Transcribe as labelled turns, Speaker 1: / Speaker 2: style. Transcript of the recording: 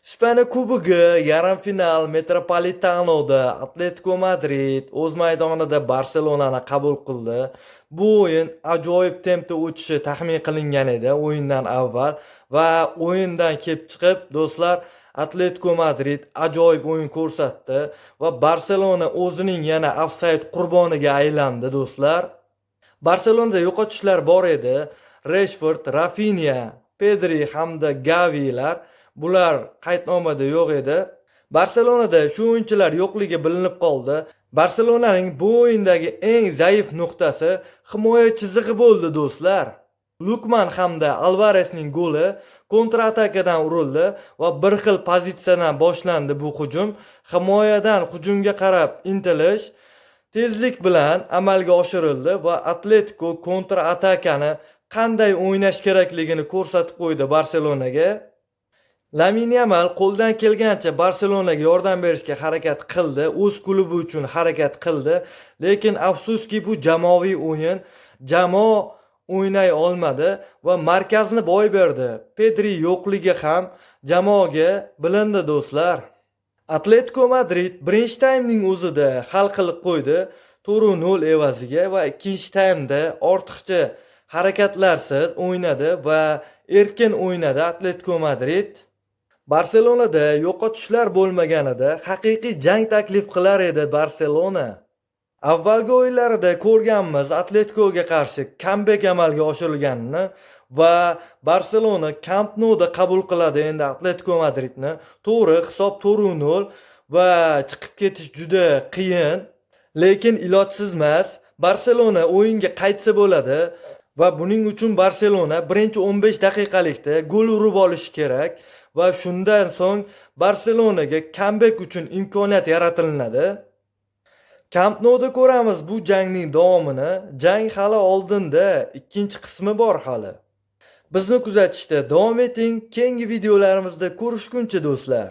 Speaker 1: Ispaniya Kubogi yarim final Metropolitanoda Atletico Madrid o'z maydonida Barselonani qabul qildi. Bu o'yin ajoyib tempda o'tishi taxmin qilingan edi o'yindan avval va o'yindan kelib chiqib do'stlar Atletico Madrid ajoyib o'yin ko'rsatdi va Barselona o'zining yana ofsayd qurboniga aylandi do'stlar. Barselonada yo'qotishlar bor edi. Rashford, Rafinha, Pedri hamda Gavilar bular qaydnomada yo'q edi. Barselonada shu o'yinchilar yo'qligi bilinib qoldi. Barselonaning bu o'yindagi eng zaif nuqtasi himoya chizig'i bo'ldi do'stlar. Lukman hamda Alvaresning goli kontra-atakadan urildi va bir xil pozitsiyadan boshlandi bu hujum. Himoyadan hujumga qarab intilish tezlik bilan amalga oshirildi va Atletico kontra-atakani qanday o'ynash kerakligini ko'rsatib qo'ydi Barselonaga. Lamine Yamal qo'ldan kelgancha Barselonaga yordam berishga harakat qildi, o'z klubi uchun harakat qildi, lekin afsuski bu jamoaviy o'yin, jamoa o'ynay olmadi va markazni boy berdi. Pedri yo'qligi ham jamoaga bilindi do'stlar. Atletico Madrid birinchi taymning o'zida hal qilib qo'ydi 4-0 evaziga va ikkinchi taymda ortiqcha harakatlarsiz o'ynadi va erkin o'ynadi Atletico Madrid. Barselonada yo'qotishlar bo'lmaganida haqiqiy jang taklif qilar edi Barselona. Avvalgi o'yinlarida ko'rganmiz Atleticoga qarshi kambek amalga oshirilganini va Barselona Camp Nou'da qabul qiladi endi Atletico Madridni. To'g'ri, hisob 4-0 va chiqib ketish juda qiyin, lekin ilojsiz emas. Barselona o'yinga qaytsa bo'ladi va buning uchun Barselona birinchi 15 daqiqalikda gol urib olishi kerak va shundan so'ng Barselonaga kambek uchun imkoniyat yaratiladi. Camp Nou'da ko'ramiz bu jangning davomini. Jang hali oldinda, ikkinchi qismi bor hali. Bizni kuzatishda davom eting. Keyingi videolarimizda ko'rishguncha do'stlar.